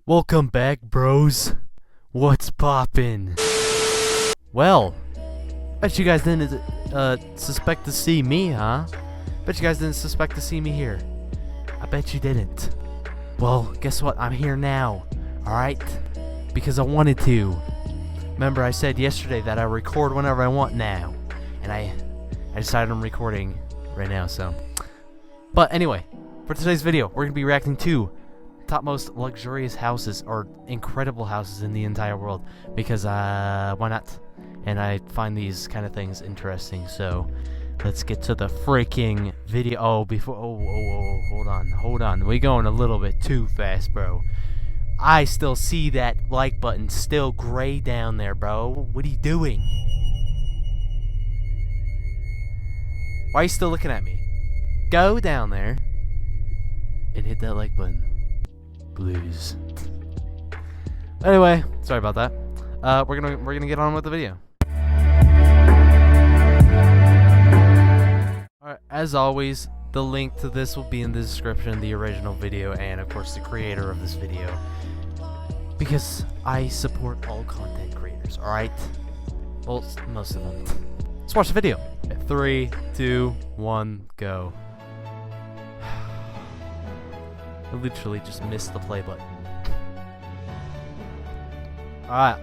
Welcome back, bros. What's poppin'? Well, bet you guys didn't suspect to see me, huh? Bet you guys didn't suspect to see me here. I bet you didn't. Well, guess what? I'm here now, alright? Because I wanted to. Remember I said yesterday that I record whenever I want now. And I decided I'm recording right now, so. But anyway, for today's video, we're going to be reacting to top most luxurious houses or incredible houses in the entire world, because why not? And I find these kind of things interesting, so let's get to the freaking video. Hold on, we going a little bit too fast, bro. I still see that like button still gray down there, bro. What are you doing? Why are you still looking at me? Go down there and hit that like button. Blues. Anyway, sorry about that. We're gonna get on with the video. Alright, as always, the link to this will be in the description, the original video, and of course the creator of this video. Because I support all content creators, alright? Well, most of them. Let's watch the video. 3, 2, 1, go. I literally just missed the play button. Alright.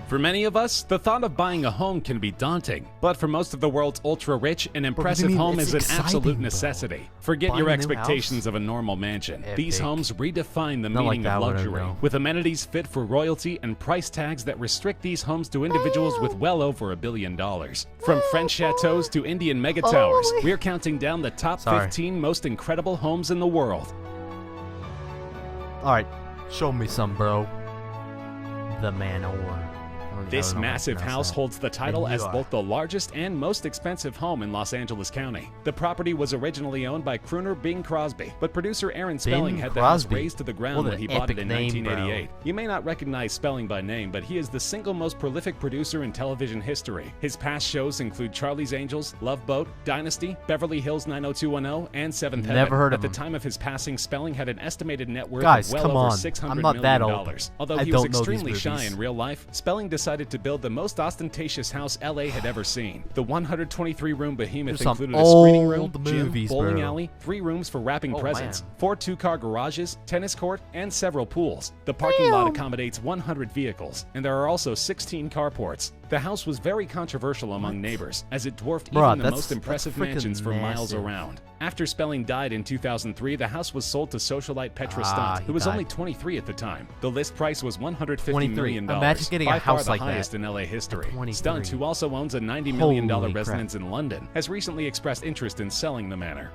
For many of us, the thought of buying a home can be daunting, but for most of the world's ultra-rich, an impressive home is an absolute necessity. Forget your expectations of a normal mansion. These homes redefine the meaning of luxury, with amenities fit for royalty and price tags that restrict these homes to individuals with well over $1 billion. From French chateaus to Indian mega towers, we're counting down the top 15 most incredible homes in the world. Alright, show me some, bro. The Manor. This massive house holds the title as both the largest and most expensive home in Los Angeles County. The property was originally owned by crooner Bing Crosby, but producer Aaron Spelling had the house razed to the ground when he bought it in 1988. You may not recognize Spelling by name, but he is the single most prolific producer in television history. His past shows include Charlie's Angels, Love Boat, Dynasty, Beverly Hills 90210, and Seventh Heaven. Never heard of him. At the time of his passing, Spelling had an estimated net worth of well over $600 million. Although he was extremely shy in real life, Spelling decided to build the most ostentatious house LA had ever seen. The 123-room behemoth included a screening room, gym, bowling alley, 3 rooms for wrapping presents, 4 2-car garages, tennis court, and several pools. The parking lot accommodates 100 vehicles, and there are also 16 carports. The house was very controversial among neighbors, as it dwarfed even the most impressive mansions for miles around. After Spelling died in 2003, the house was sold to socialite Petra Stunt, who was only 23 at the time. The list price was $150 million, Imagine getting a house like the highest in LA history. Stunt, who also owns a $90 million residence in London, has recently expressed interest in selling the manor.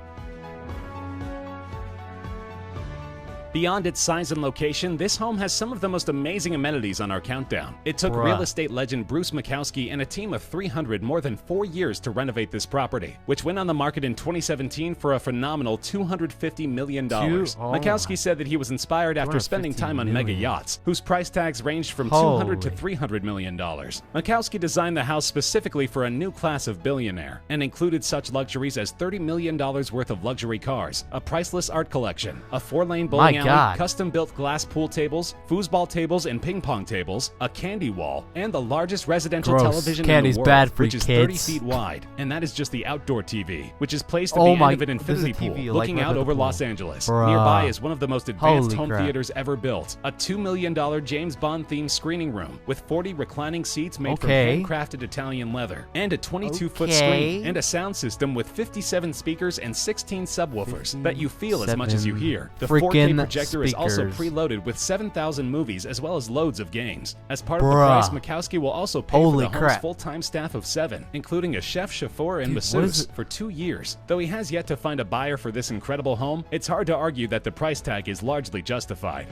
Beyond its size and location, this home has some of the most amazing amenities on our countdown. It took real estate legend Bruce Makowsky and a team of 300 more than 4 years to renovate this property, which went on the market in 2017 for a phenomenal $250 million. Makowsky said that he was inspired after spending time on mega yachts, whose price tags ranged from $200 to $300 million. Makowsky designed the house specifically for a new class of billionaire, and included such luxuries as $30 million worth of luxury cars, a priceless art collection, a 4-lane bowling alley, custom-built glass pool tables, foosball tables and ping pong tables, a candy wall, and the largest residential television in the world, which is 30 feet wide. And that is just the outdoor TV, which is placed at the end of an infinity pool, looking out over Los Angeles. Nearby is one of the most advanced home theaters ever built, a $2 million James Bond-themed screening room with 40 reclining seats made from handcrafted Italian leather, and a 22-foot screen, and a sound system with 57 speakers and 16 subwoofers that you feel as much as you hear. The 4K projector is also preloaded with 7,000 movies as well as loads of games. As part of the price, Makowsky will also pay for the home's full-time staff of 7, including a chef, chauffeur, and masseuse for 2 years. Though he has yet to find a buyer for this incredible home, it's hard to argue that the price tag is largely justified.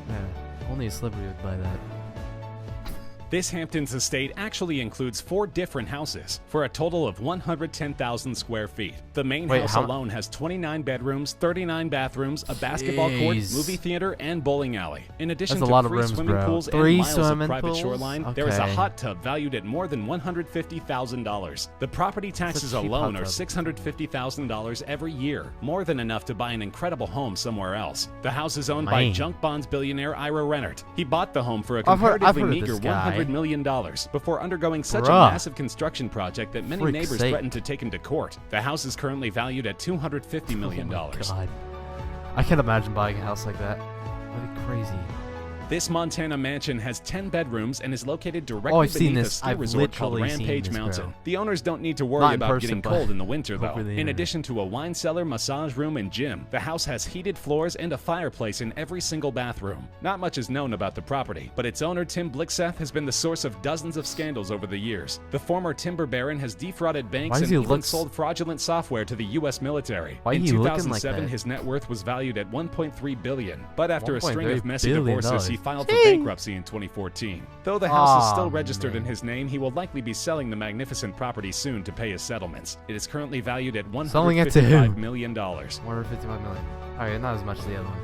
Yeah, only a celebrity would buy that. This Hamptons estate actually includes 4 different houses for a total of 110,000 square feet. The main house alone has 29 bedrooms, 39 bathrooms, a basketball court, movie theater, and bowling alley. In addition to 3 swimming pools and miles of private shoreline, there is a hot tub valued at more than $150,000. The property taxes alone are $650,000 every year, more than enough to buy an incredible home somewhere else. The house is owned by junk bonds billionaire Ira Rennert. He bought the home for a comparatively meager $100 million before undergoing such a massive construction project that many neighbors threatened to take him to court. The house is currently valued at $250 million. Oh my God. I can't imagine buying a house like that. That'd be crazy. This Montana mansion has 10 bedrooms and is located directly beneath a ski resort called Rampage Mountain. The owners don't need to worry about getting cold in the winter, though. In addition to a wine cellar, massage room, and gym, the house has heated floors and a fireplace in every single bathroom. Not much is known about the property, but its owner, Tim Blixseth, has been the source of dozens of scandals over the years. The former timber baron has defrauded banks and even sold fraudulent software to the U.S. military. In 2007, his net worth was valued at $1.3 billion, but after a string of messy divorces, he filed for bankruptcy in 2014. Though the house is still registered in his name, he will likely be selling the magnificent property soon to pay his settlements. It is currently valued at $155 million. $155 million. Alright, not as much as the other one.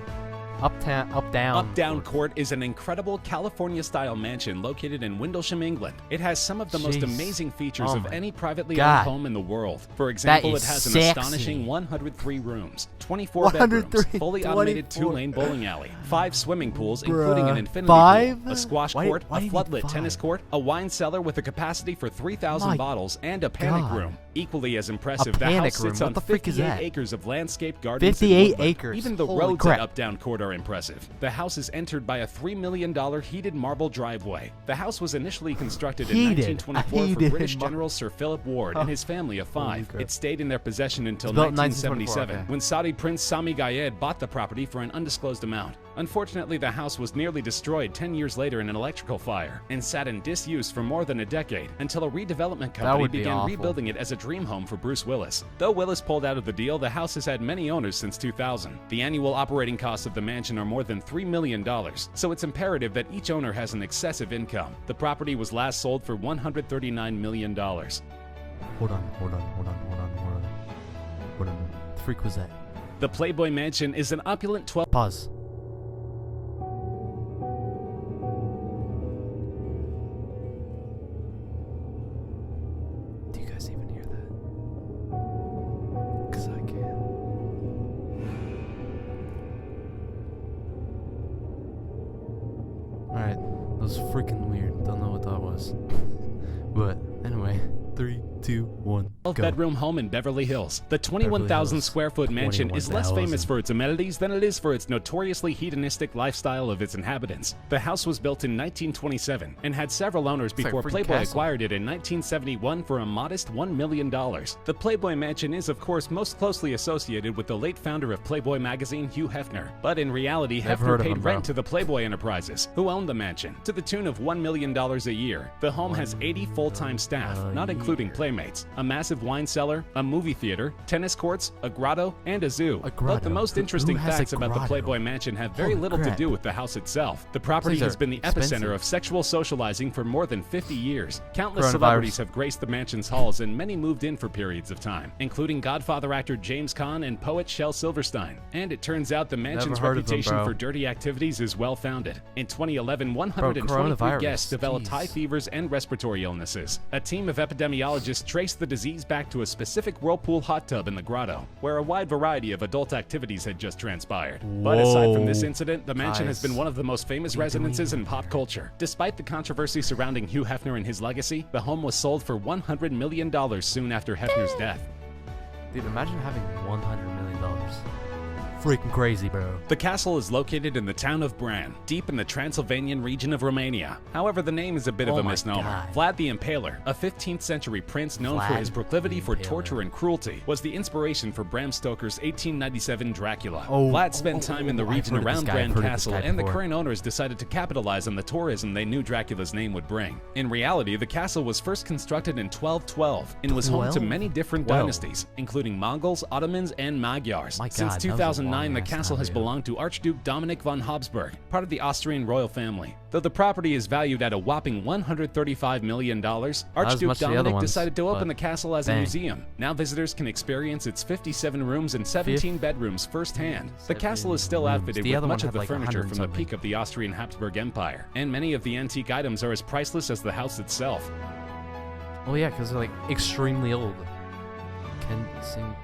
Uptown Court is an incredible California-style mansion located in Windlesham, England. It has some of the most amazing features of any privately owned home in the world. For example, it has an astonishing 103 rooms, 24 bedrooms, fully automated 2-lane bowling alley, 5 swimming pools, including an infinity pool, a squash court, a floodlit tennis court, a wine cellar with a capacity for 3,000 bottles, and a panic room. Equally as impressive, the house sits on 58 acres of landscape gardens. 58 acres. Even the roads at Uptown Court are impressive. The house is entered by a $3 million heated marble driveway. The house was initially constructed in 1924 for British General Sir Philip Ward and his family of 5. It stayed in their possession until 1977, when Saudi Prince Sami Gayed bought the property for an undisclosed amount. Unfortunately, the house was nearly destroyed 10 years later in an electrical fire and sat in disuse for more than a decade until a redevelopment company began rebuilding it as a dream home for Bruce Willis. Though Willis pulled out of the deal, the house has had many owners since 2000. The annual operating costs of the mansion are more than $3 million, so it's imperative that each owner has an excessive income. The property was last sold for $139 million. Hold on. What the freak was that? The Playboy Mansion is an opulent 12... Pause. Do you guys even hear that? Because I can. Alright, that was freaking weird. Don't know what that was. But, anyway, 3, 2, 1, go. Bedroom home in Beverly Hills. The 21,000 square foot mansion is less famous for its amenities than it is for its notoriously hedonistic lifestyle of its inhabitants. The house was built in 1927 and had several owners before Playboy acquired it in 1971 for a modest $1 million. The Playboy Mansion is, of course, most closely associated with the late founder of Playboy magazine, Hugh Hefner. But in reality, Hefner paid rent to the Playboy Enterprises, who owned the mansion, to the tune of $1 million a year. The home has 80 full-time staff, not including playmates, a massive wine cellar, a movie theater, tennis courts, a grotto, and a zoo. But the most interesting facts about the Playboy Mansion have very little to do with the house itself. The property has been the epicenter of sexual socializing for more than 50 years. Countless celebrities have graced the mansion's halls, and many moved in for periods of time, including Godfather actor James Caan and poet Shel Silverstein. And it turns out the mansion's reputation for dirty activities is well-founded. In 2011, 123 guests developed high fevers and respiratory illnesses. A team of epidemiologists traced the disease back to a specific whirlpool hot tub in the grotto, where a wide variety of adult activities had just transpired. But aside from this incident, the mansion has been one of the most famous residences in pop culture. Despite the controversy surrounding Hugh Hefner and his legacy, the home was sold for $100 million soon after Hefner's death. Dude, imagine having $100 million. Freaking crazy, bro. The castle is located in the town of Bran, deep in the Transylvanian region of Romania. However, the name is a bit of a misnomer. Vlad the Impaler, a 15th century prince known for his proclivity for torture and cruelty, was the inspiration for Bram Stoker's 1897 Dracula. Vlad spent time in the region around Bran Castle, and the current owners decided to capitalize on the tourism they knew Dracula's name would bring. In reality, the castle was first constructed in 1212 and was home to many different dynasties, including Mongols, Ottomans, and Magyars. Since 2009, 2009, the castle has belonged to Archduke Dominic von Habsburg, part of the Austrian royal family. Though the property is valued at a whopping $135 million, Archduke Dominic decided to open the castle as a museum. Now visitors can experience its 57 rooms and 17 bedrooms firsthand. The castle is still outfitted with much of the furniture from the peak of the Austrian Habsburg Empire, and many of the antique items are as priceless as the house itself. Oh yeah, because they're like extremely old.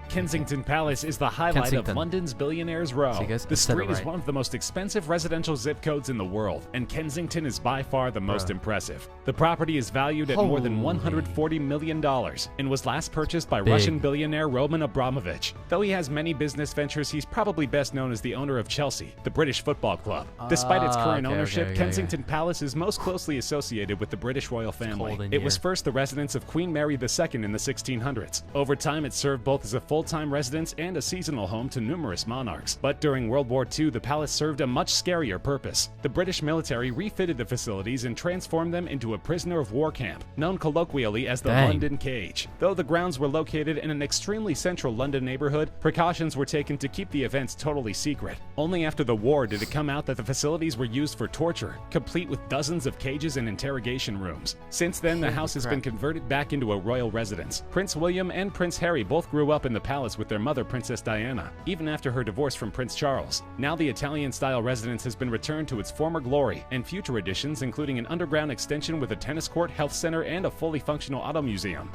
Kensington Palace is the highlight of London's Billionaires Row. The street is one of the most expensive residential zip codes in the world, and Kensington is by far the most impressive. The property is valued at more than $140 million and was last purchased by Russian billionaire Roman Abramovich. Though he has many business ventures, he's probably best known as the owner of Chelsea, the British football club. Despite its current ownership, Kensington Palace is most closely associated with the British royal family. It was first the residence of Queen Mary II in the 1600s. Over time, it served both as a full-time residence and a seasonal home to numerous monarchs. But during World War II, the palace served a much scarier purpose. The British military refitted the facilities and transformed them into a prisoner of war camp, known colloquially as the London Cage. Though the grounds were located in an extremely central London neighborhood, precautions were taken to keep the events totally secret. Only after the war did it come out that the facilities were used for torture, complete with dozens of cages and interrogation rooms. Since then, the house has been converted back into a royal residence. Prince William and Prince Harry both grew up in the palace with their mother, Princess Diana, even after her divorce from Prince Charles. Now the Italian-style residence has been returned to its former glory, and future additions including an underground extension with a tennis court, health center, and a fully functional auto museum.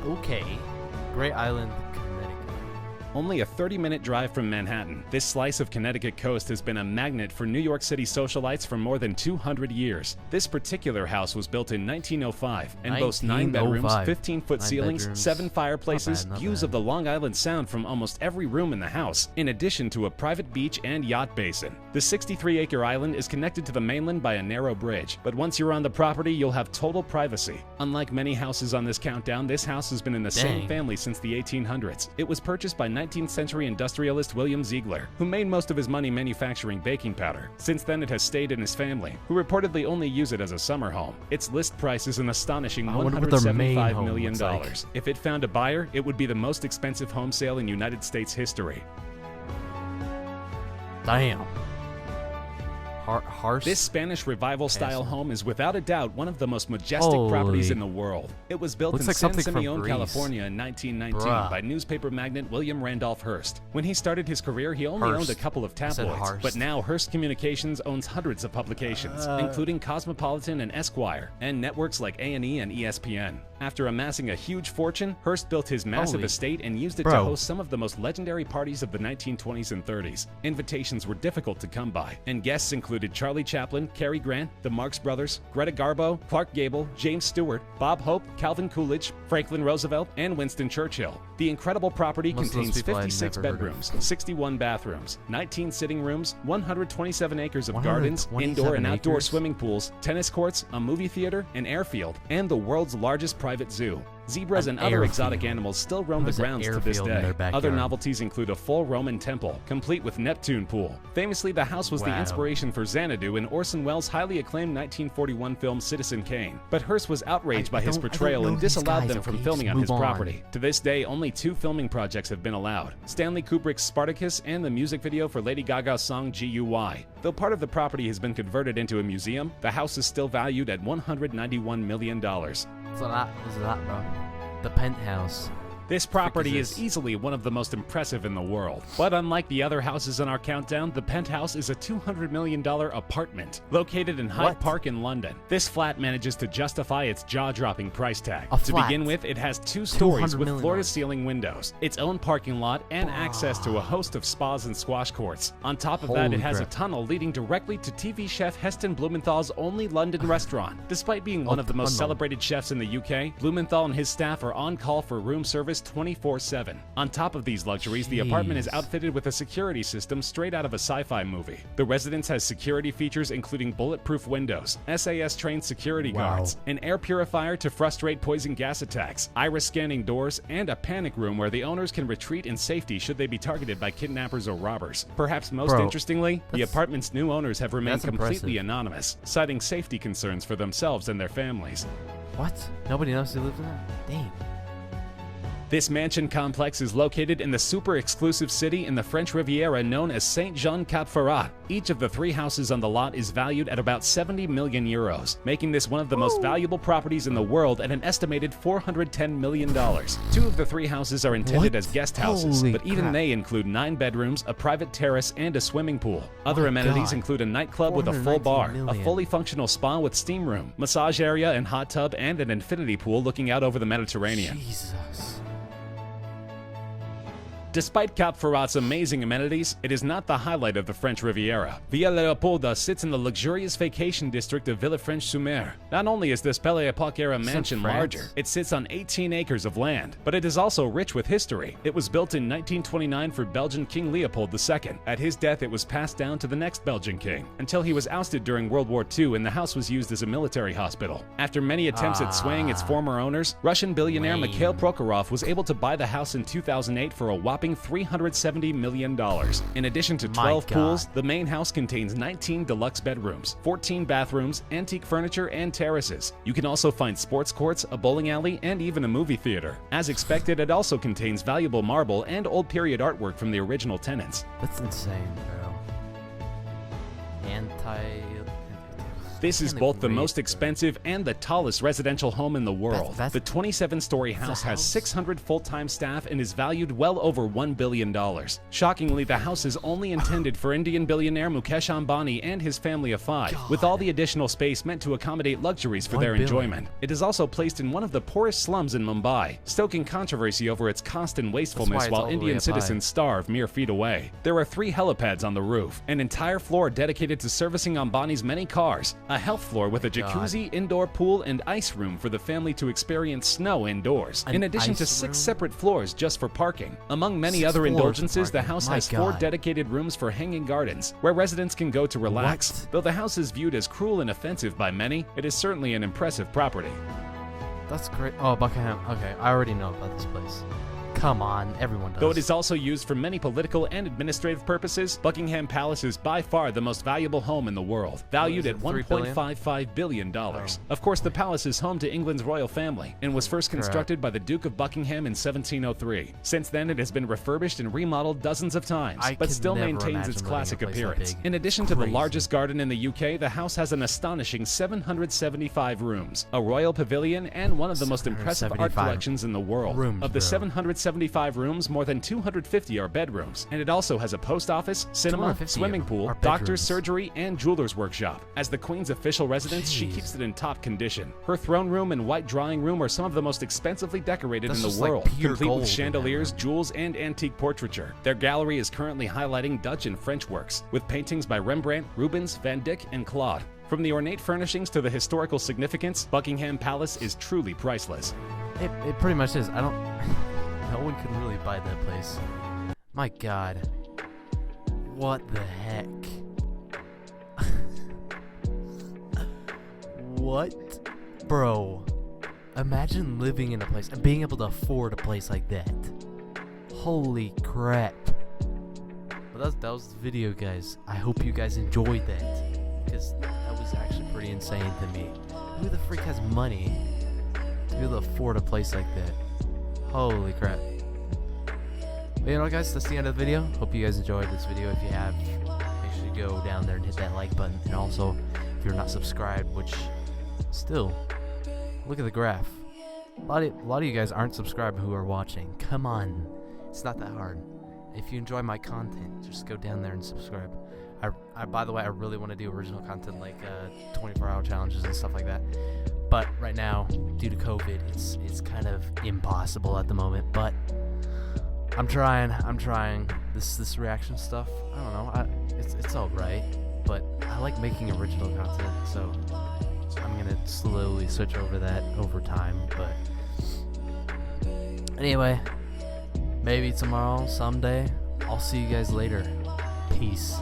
Okay. Great Island, Connecticut. Only a 30-minute drive from Manhattan, this slice of Connecticut coast has been a magnet for New York City socialites for more than 200 years. This particular house was built in 1905 and boasts 9 bedrooms, 15-foot ceilings, 7 fireplaces, views of the Long Island Sound from almost every room in the house, in addition to a private beach and yacht basin. The 63-acre island is connected to the mainland by a narrow bridge, but once you're on the property, you'll have total privacy. Unlike many houses on this countdown, this house has been in the same family since the 1800s. It was purchased by 19th century industrialist William Ziegler, who made most of his money manufacturing baking powder. Since then, it has stayed in his family, who reportedly only use it as a summer home. Its list price is an astonishing $175 million. If it found a buyer, it would be the most expensive home sale in United States history. Damn. This Spanish Revival-style home is without a doubt one of the most majestic properties in the world. It was built in San Simeon, California in 1919 by newspaper magnate William Randolph Hearst. When he started his career, he only owned a couple of tabloids, but now Hearst Communications owns hundreds of publications, including Cosmopolitan and Esquire, and networks like A&E and ESPN. After amassing a huge fortune, Hearst built his massive estate and used it to host some of the most legendary parties of the 1920s and 30s. Invitations were difficult to come by, and guests included Charlie Chaplin, Cary Grant, the Marx Brothers, Greta Garbo, Clark Gable, James Stewart, Bob Hope, Calvin Coolidge, Franklin Roosevelt, and Winston Churchill. The incredible property contains 56 bedrooms, 61 bathrooms, 19 sitting rooms, 127 acres of gardens, indoor and outdoor swimming pools, tennis courts, a movie theater, an airfield, and the world's largest private zoo. Zebras and other exotic animals still roam the grounds to this day. Other novelties include a full Roman temple, complete with Neptune pool. Famously, the house was the inspiration for Xanadu in Orson Welles' highly acclaimed 1941 film Citizen Kane. But Hearst was outraged by his portrayal and disallowed them from filming on his property. To this day, only 2 filming projects have been allowed: Stanley Kubrick's Spartacus and the music video for Lady Gaga's song GUI. Though part of the property has been converted into a museum, the house is still valued at $191 million. So that was that, bro. The penthouse. This property is easily one of the most impressive in the world. But unlike the other houses in our countdown, the penthouse is a $200 million apartment located in Hyde Park in London. This flat manages to justify its jaw-dropping price tag. To begin with, it has 2 stories with floor-to-ceiling windows, its own parking lot, and access to a host of spas and squash courts. On top of that, it has a tunnel leading directly to TV chef Heston Blumenthal's only London restaurant. Despite being one of the most celebrated chefs in the UK, Blumenthal and his staff are on call for room service 24/7. On top of these luxuries, the apartment is outfitted with a security system straight out of a sci-fi movie. The residence has security features including bulletproof windows, SAS-trained security guards, an air purifier to frustrate poison gas attacks, iris-scanning doors, and a panic room where the owners can retreat in safety should they be targeted by kidnappers or robbers. Perhaps most interestingly, the apartment's new owners have remained completely anonymous, citing safety concerns for themselves and their families. What? Nobody knows who lives in that? Dang. This mansion complex is located in the super exclusive city in the French Riviera known as Saint-Jean-Cap-Ferrat. Each of the 3 houses on the lot is valued at about 70 million euros, making this one of the most valuable properties in the world at an estimated $410 million. 2 of the 3 houses are intended as guest houses, Holy but even crap. they include 9 bedrooms, a private terrace, and a swimming pool. Other My amenities God. include a nightclub with a full bar, 419 a million. fully functional spa with steam room, massage area and hot tub, and an infinity pool looking out over the Mediterranean. Jesus. Despite Cap Ferrat's amazing amenities, it is not the highlight of the French Riviera. Villa Leopolda sits in the luxurious vacation district of Villefranche-sur-Mer. Not only is this Belle Epoque era mansion France? larger, it sits on 18 acres of land, but it is also rich with history. It was built in 1929 for Belgian King Leopold II. At his death, it was passed down to the next Belgian king, until he was ousted during World War II and the house was used as a military hospital. After many attempts at swaying its former owners, Russian billionaire lame. Mikhail Prokhorov was able to buy the house in 2008 for a whopping $370 million. In addition to 12 God. pools, the main house contains 19 deluxe bedrooms, 14 bathrooms, antique furniture, and terraces. You can also find sports courts, a bowling alley, and even a movie theater. As expected, it also contains valuable marble and old period artwork from the original tenants. That's insane, bro. This is both the most expensive and the tallest residential home in the world. That's- The 27-story house has 600 full-time staff and is valued well over $1 billion. Shockingly, the house is only intended for Indian billionaire Mukesh Ambani and his family of 5, with all the additional space meant to accommodate luxuries for $1 their billion. enjoyment. It is also placed in one of the poorest slums in Mumbai, stoking controversy over its cost and That's why wastefulness it's while all the way Indian up high. citizens starve mere feet away. There are 3 helipads on the roof, an entire floor dedicated to servicing Ambani's many cars, a health floor with a jacuzzi, indoor pool, and ice room for the family to experience snow indoors, An in addition to ice 6 room? separate floors just for parking. Among many 6 other floors for indulgences, the parking. house My has 4 God. dedicated rooms for hanging gardens, where residents can go to relax. What? Though the house is viewed as cruel and offensive by many, it is certainly an impressive property. That's great. Oh, Buckingham. Okay, I already know about this place. Come on, everyone does. Though it is also used for many political and administrative purposes, Buckingham Palace is by far the most valuable home in the world, valued What at is it, $3 billion? $1.55 billion. Of course, the palace is home to England's royal family and was first constructed by the Duke of Buckingham in 1703. Since then, it has been refurbished and remodeled dozens of times, I but could still never maintains imagine its living in a classic place that appearance. big. In addition to the Crazy. largest garden in the UK, the house has an astonishing 775 rooms, a royal pavilion, and one of the most impressive art 775 collections in the world. rooms, Of the bro. 775 rooms, more than 250 are bedrooms, and it also has a post office, cinema, 250 swimming pool, are doctor's bedrooms. surgery, and jeweler's workshop. As the Queen's official residence, she Jeez. keeps it in top condition. Her throne room and white drawing room are some of the most expensively decorated That's in the just like world, pure complete gold with in that chandeliers, room. jewels, and antique portraiture. Their gallery is currently highlighting Dutch and French works, with paintings by Rembrandt, Rubens, Van Dyck, and Claude. From the ornate furnishings to the historical significance, Buckingham Palace is truly priceless. It pretty much is. I don't. No one can really buy that place. My God. What the heck? What? Bro. Imagine living in a place and being able to afford a place like that. Holy crap. Well, that was the video, guys. I hope you guys enjoyed that, because that was actually pretty insane to me. Who the freak has money to be able to afford a place like that? Holy crap. But you know what, guys, that's the end of the video. Hope you guys enjoyed this video. If you have, make sure you go down there and hit that like button. And also, if you're not subscribed, which still, look at the graph. A lot of you guys aren't subscribed who are watching. Come on. It's not that hard. If you enjoy my content, just go down there and subscribe. I by the way, I really want to do original content like 24-hour challenges and stuff like that. But right now, due to COVID, it's kind of impossible at the moment. But I'm trying. This reaction stuff, I don't know. It's all right, but I like making original content, so I'm gonna slowly switch over that over time. But anyway, maybe tomorrow, someday. I'll see you guys later. Peace.